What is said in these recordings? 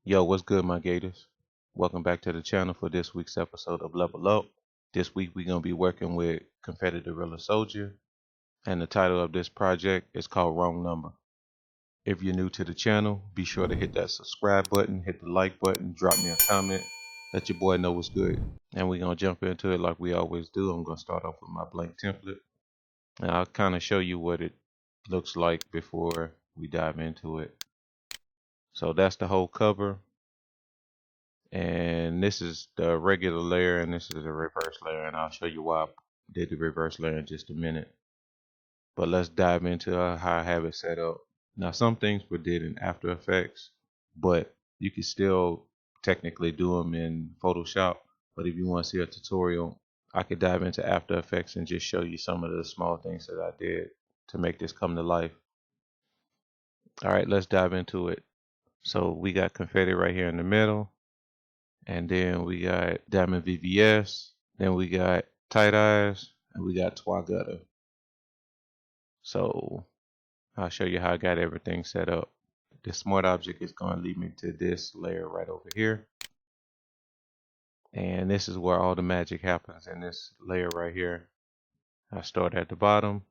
Yo, what's good, my Gators? Welcome back to the channel for this week's episode of Level Up. This week we're gonna be working with Confetti the Soldier, and the title of this project is called Wrong Number. If you're new to the channel, be sure to hit that subscribe button, hit the like button, drop me a comment, let your boy know what's good. And we're gonna jump into it like we always do. I'm gonna start off with my blank template, and I'll kind of show you what it looks like before we dive into it. So that's the whole cover. And this is the regular layer and this is the reverse layer, and I'll show you why I did the reverse layer in just a minute. But let's dive into how I have it set up. Now, some things were did in After Effects, but you can still technically do them in Photoshop. But if you want to see a tutorial, I could dive into After Effects and just show you some of the small things that I did to make this come to life. All right, let's dive into it. So we got confetti right here in the middle. And then we got Diamond VVS. Then we got Tight Eyes. And we got Twig Gutter. So I'll show you how I got everything set up. The smart object is going to lead me to this layer right over here. And this is where all the magic happens, in this layer right here. I start at the bottom.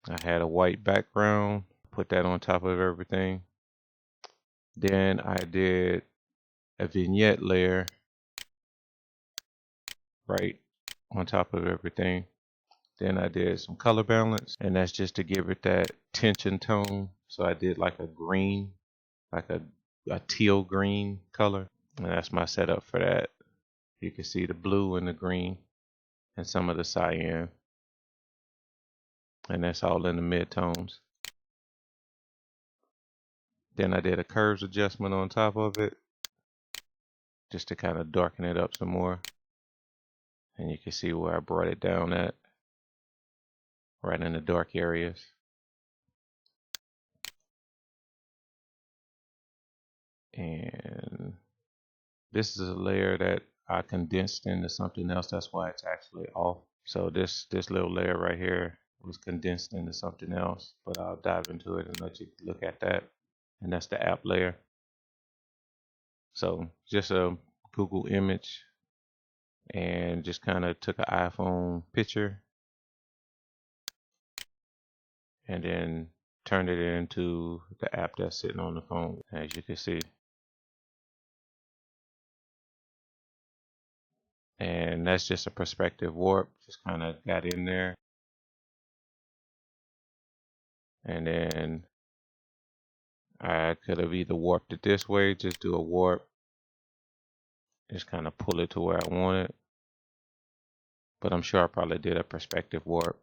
I had a white background. Put that on top of everything. Then I did a vignette layer right on top of everything. Then I did some color balance, and that's just to give it that tension tone. So I did like a green, like a teal green color, and that's my setup for that. You can see the blue and the green and some of the cyan, and that's all in the mid-tones. Then I did a curves adjustment on top of it, just to kind of darken it up some more. And you can see where I brought it down at, right in the dark areas. And this is a layer that I condensed into something else. That's why it's actually off. So this little layer right here was condensed into something else, but I'll dive into it and let you look at that. And that's the app layer. So just a Google image, and just kind of took an iPhone picture and then turned it into the app that's sitting on the phone, as you can see. And that's just a perspective warp, just kind of got in there. And then I could have either warped it this way, just do a warp, just kind of pull it to where I want it. But I'm sure I probably did a perspective warp,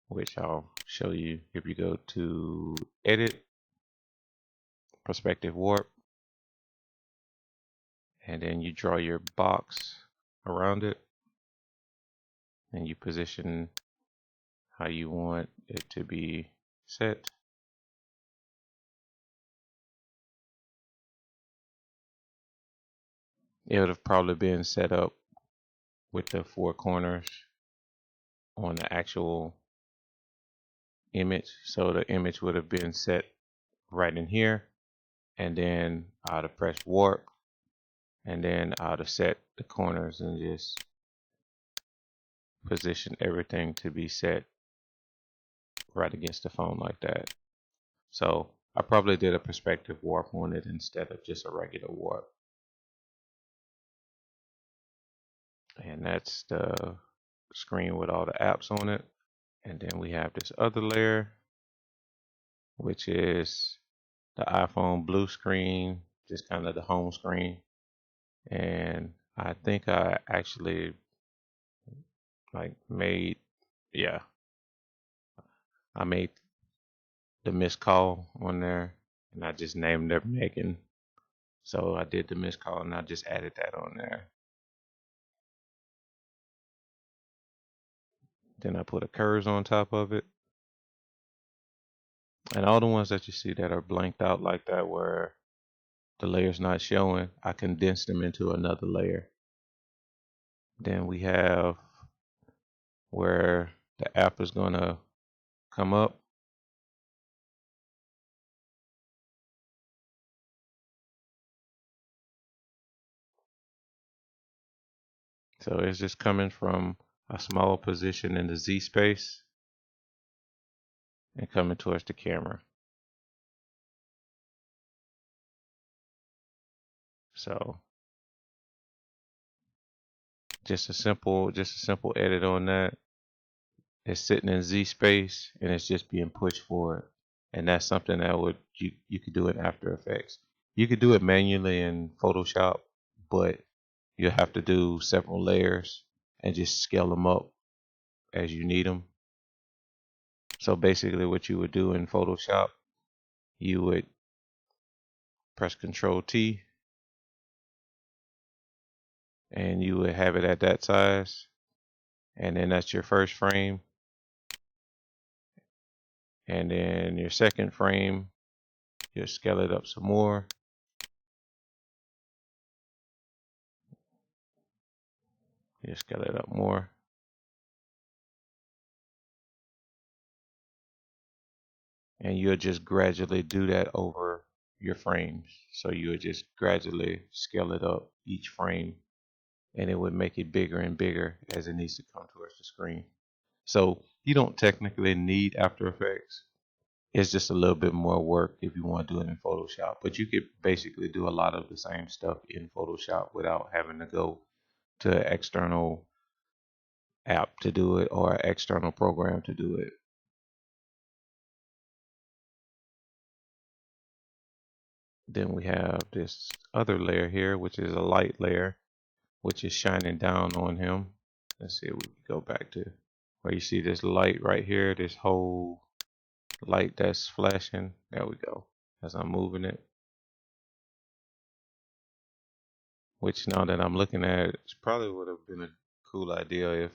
which I'll show you if you go to edit, perspective warp, and then you draw your box around it and you position how you want it to be set. It would have probably been set up with the four corners on the actual image. So the image would have been set right in here, and then I'd have pressed warp, and then I'd have set the corners and just position everything to be set right against the phone like that. So I probably did a perspective warp on it instead of just a regular warp. And that's the screen with all the apps on it. And then we have this other layer, which is the iPhone blue screen, just kind of the home screen. And I think I actually made I made the missed call on there, and I just named it Megan. So I did the missed call and I just added that on there. Then I put a curves on top of it. And all the ones that you see that are blanked out like that, where the layer's not showing, I condensed them into another layer. Then we have where the app is going to come up. So it's just coming from a smaller position in the Z space and coming towards the camera. So just a simple edit on that. It's sitting in Z space and it's just being pushed forward. And that's something that you could do in After Effects. You could do it manually in Photoshop, but you have to do several layers and just scale them up as you need them. So basically what you would do in Photoshop, you would press Control T and you would have it at that size, and then that's your first frame, and then your second frame you'll scale it up some more, you scale it up more, and you'll just gradually do that over your frames. So you'll just gradually scale it up each frame, and it would make it bigger and bigger as it needs to come towards the screen. So you don't technically need After Effects. It's just a little bit more work if you want to do it in Photoshop. But you could basically do a lot of the same stuff in Photoshop without having to go to an external app to do it or an external program to do it. Then we have this other layer here, which is a light layer, which is shining down on him. Let's see if we can go back to where you see this light right here, this whole light that's flashing. There we go. As I'm moving it. Which now that I'm looking at it, it probably would have been a cool idea if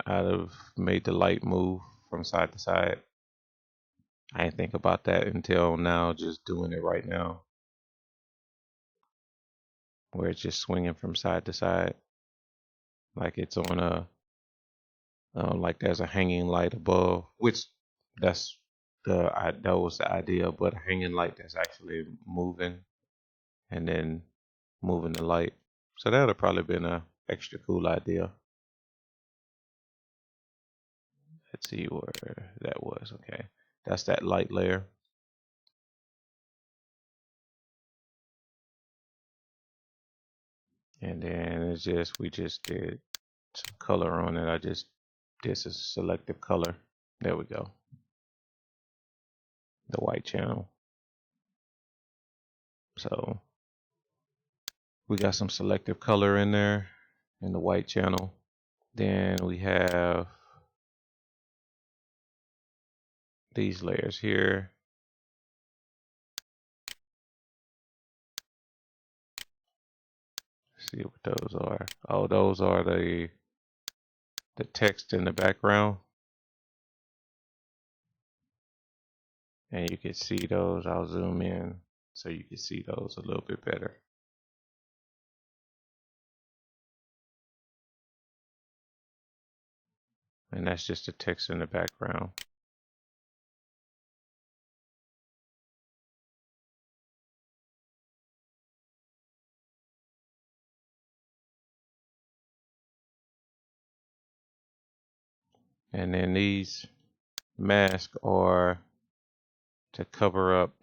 I'd have made the light move from side to side. I didn't think about that until now, just doing it right now. Where it's just swinging from side to side. Like it's on a, like there's a hanging light above, which that was the idea, but a hanging light that's actually moving and then moving the light. So that would have probably been a extra cool idea. Let's see where that was. Okay, that's that light layer. And then it's just, we just did some color on it. I just did a selective color. There we go. The white channel. So we got some selective color in there in the white channel. Then we have these layers here. Let's see what those are. Oh, those are the text in the background. And you can see those. I'll zoom in so you can see those a little bit better. And that's just the text in the background. And then these masks are to cover up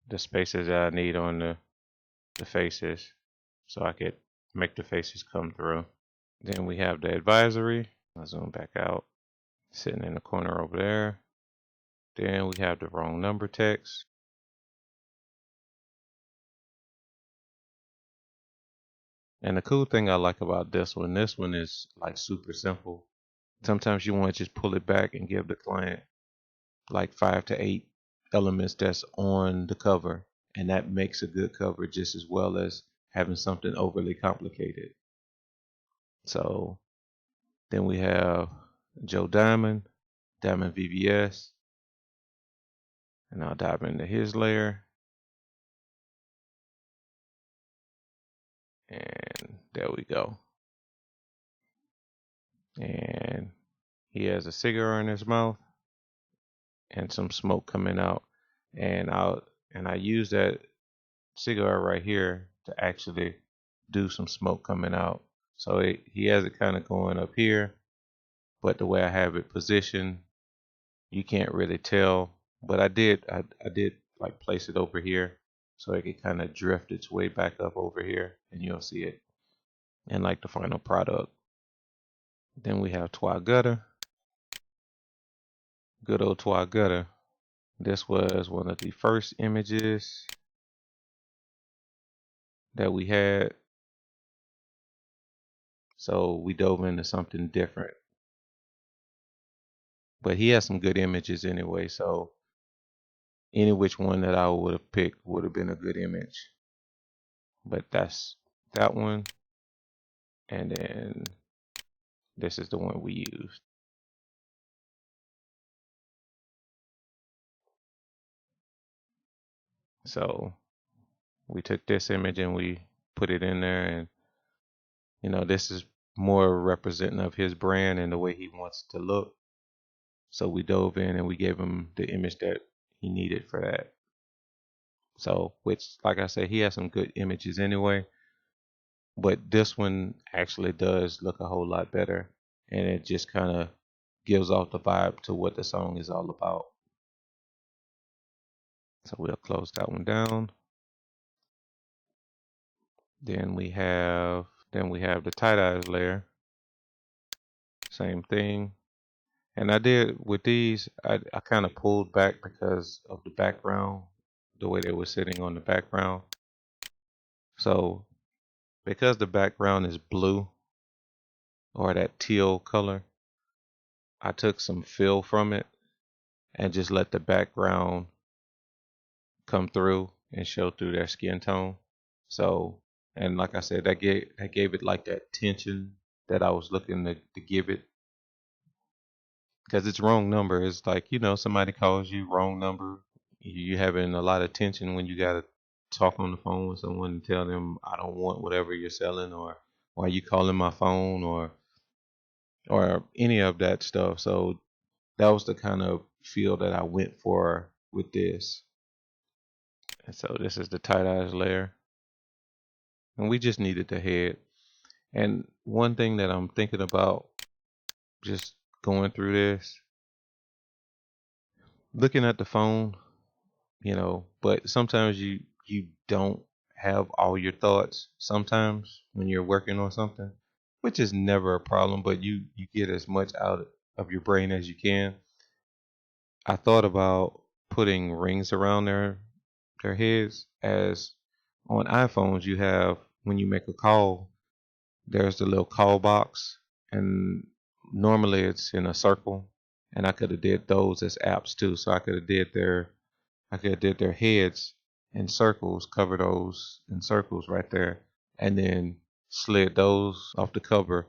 the spaces that I need on the faces, so I could make the faces come through. Then we have the advisory. I'll zoom back out, sitting in the corner over there. Then we have the wrong number text. And the cool thing I like about this one is like super simple. Sometimes you want to just pull it back and give the client like 5 to 8 elements that's on the cover, and that makes a good cover just as well as having something overly complicated. So then we have Joe Diamond VVS, and I'll dive into his layer, and there we go. And he has a cigar in his mouth and some smoke coming out, and I use that cigar right here to actually do some smoke coming out. So he has it kind of going up here, but the way I have it positioned, you can't really tell. But I did like place it over here so it could kind of drift its way back up over here, and you'll see it in like the final product. Then we have Twig Gutter, good old Twig Gutter. This was one of the first images that we had, so we dove into something different. But he has some good images anyway, so any which one that I would have picked would have been a good image. But that's that one, and then this is the one we used. So we took this image and we put it in there, and this is more representative of his brand and the way he wants to look. So we dove in and we gave him the image that he needed for that. So, which, like I said, he has some good images anyway, but this one actually does look a whole lot better, and it just kind of gives off the vibe to what the song is all about. So we'll close that one down. Then we have the tight eyes layer. Same thing. And I did with these, I kind of pulled back because of the background, the way they were sitting on the background. So because the background is blue or that teal color, I took some fill from it and just let the background come through and show through their skin tone. So, and like I said, that gave it like that tension that I was looking to give it. Because it's wrong number. It's like, somebody calls you wrong number. You having a lot of tension when you gotta talk on the phone with someone and tell them I don't want whatever you're selling, or why you calling my phone, or any of that stuff. So that was the kind of feel that I went for with this. And so this is the tight eyes layer. And we just needed the head. And one thing that I'm thinking about just going through this, looking at the phone, but sometimes you don't have all your thoughts sometimes when you're working on something, which is never a problem, but you get as much out of your brain as you can. I thought about putting rings around their heads, as on iPhones you have, when you make a call, there's the little call box, and normally it's in a circle, and I could have did those as apps too. So I could have did their heads in circles, cover those in circles right there, and then slid those off the cover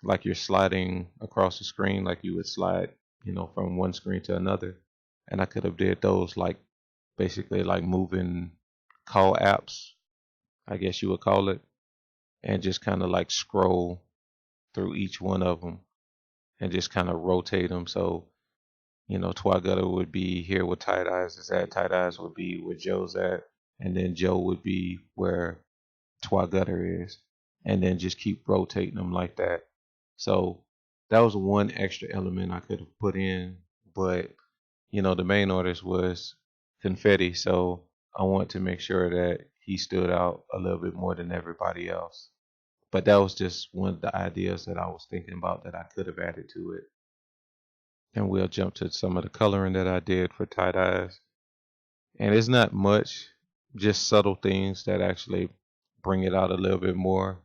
like you're sliding across the screen, like you would slide, from one screen to another. And I could have did those like basically like moving call apps, I guess you would call it, and just kind of like scroll through each one of them and just kind of rotate them. So, Twig Gutter would be here where tight eyes is at. Tight eyes would be where Joe's at, and then Joe would be where Twig Gutter is, and then just keep rotating them like that. So that was one extra element I could have put in, but the main artist was Confetti, so I want to make sure that he stood out a little bit more than everybody else. But that was just one of the ideas that I was thinking about that I could have added to it. And we'll jump to some of the coloring that I did for tight eyes. And it's not much, just subtle things that actually bring it out a little bit more.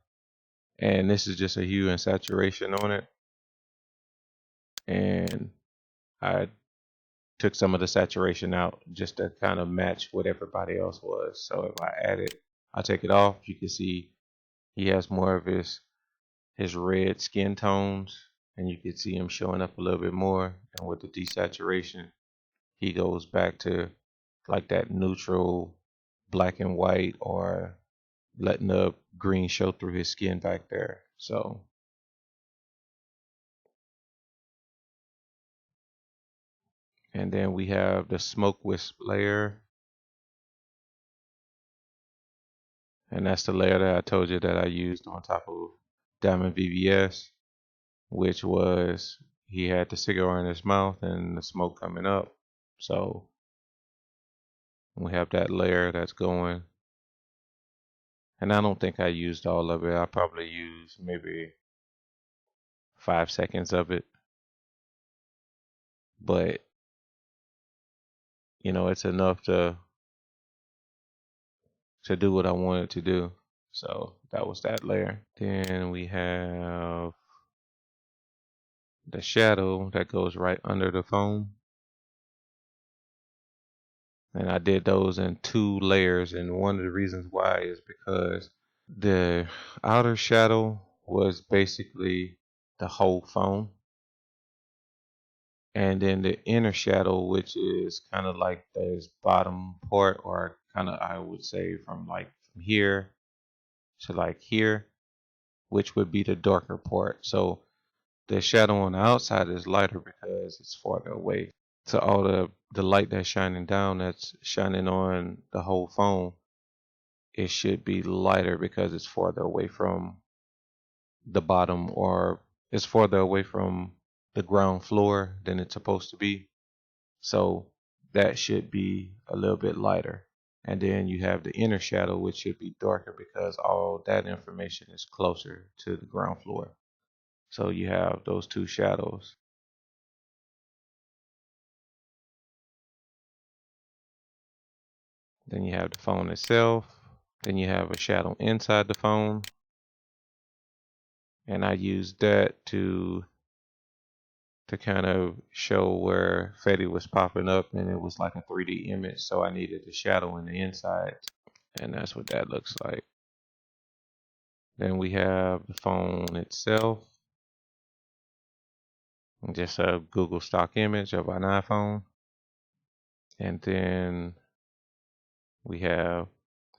And this is just a hue and saturation on it. And I took some of the saturation out just to kind of match what everybody else was. So if I take it off, you can see he has more of his red skin tones, and you can see him showing up a little bit more. And with the desaturation, he goes back to like that neutral black and white, or letting the green show through his skin back there. So and then we have the smoke wisp layer, and that's the layer that I told you that I used on top of Diamond VVS, which was he had the cigar in his mouth and the smoke coming up. So we have that layer that's going. And I don't think I used all of it. I probably used maybe 5 seconds of it. But, you know, it's enough to do what I wanted to do. So that was that layer. Then we have the shadow that goes right under the foam. And I did those in 2 layers. And one of the reasons why is because the outer shadow was basically the whole foam. And then the inner shadow, which is kind of like this bottom part, or kind of, I would say, from like from here to like here, which would be the darker part. So the shadow on the outside is lighter because it's farther away. So all the light that's shining down, that's shining on the whole foam, it should be lighter because it's farther away from the bottom, or it's farther away from the ground floor than it's supposed to be. So that should be a little bit lighter. And then you have the inner shadow, which should be darker because all that information is closer to the ground floor. So you have those 2 shadows. Then you have the phone itself. Then you have a shadow inside the phone. And I used that to kind of show where Fetty was popping up, and it was like a 3D image. So I needed the shadow in the inside. And that's what that looks like. Then we have the phone itself. Just a Google stock image of an iPhone. And then we have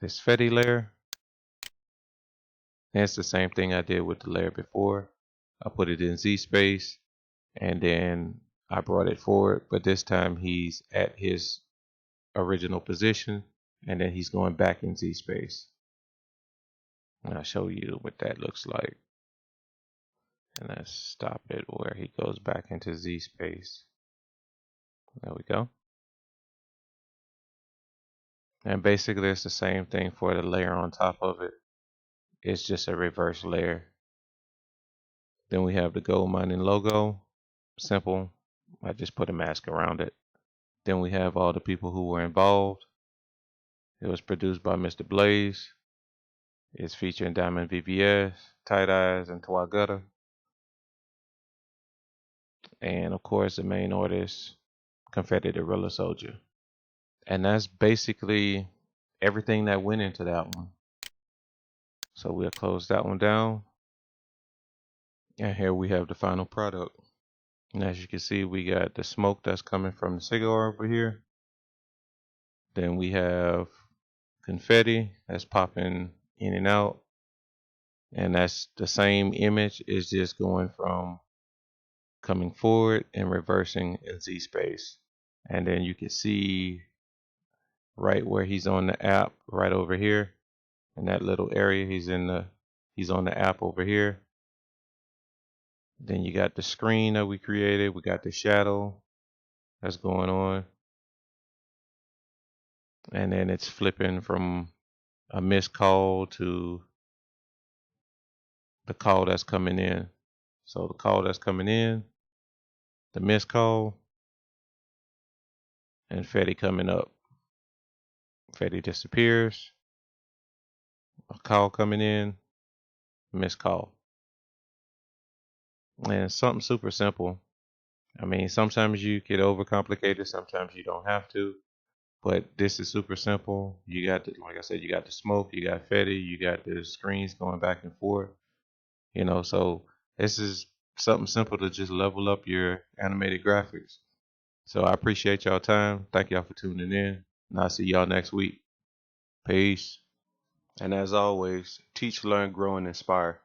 this Fetty layer. And it's the same thing I did with the layer before. I put it in Z space and then I brought it forward, but this time he's at his original position and then he's going back in Z space. And I'll show you what that looks like. And let's stop it where he goes back into Z space. There we go. And basically it's the same thing for the layer on top of it. It's just a reverse layer. Then we have the gold mining logo. Simple. I just put a mask around it. Then we have all the people who were involved. It was produced by Mr. Blaze. It's featuring Diamond VVS, Tight Eyes, and Twig Gutter. And of course the main artist, Confetti the Real Soldier. And that's basically everything that went into that one. So we'll close that one down. And here we have the final product. And as you can see, we got the smoke that's coming from the cigar over here. Then we have confetti that's popping in and out. And that's the same image, is just going from coming forward and reversing in Z space. And then you can see right where he's on the app, right over here in that little area, he's on the app over here. Then you got the screen that we created. We got the shadow that's going on. And then it's flipping from a missed call to the call that's coming in. So the call that's coming in, the missed call, and Fetty coming up. Fetty disappears. A call coming in, missed call. And something super simple. I mean, sometimes you get overcomplicated, sometimes you don't have to. But this is super simple. You got the, like I said, you got the smoke, you got Fetty, you got the screens going back and forth. You know, so this is something simple to just level up your animated graphics. So I appreciate y'all time. Thank y'all for tuning in. And I'll see y'all next week. Peace. And as always, teach, learn, grow, and inspire.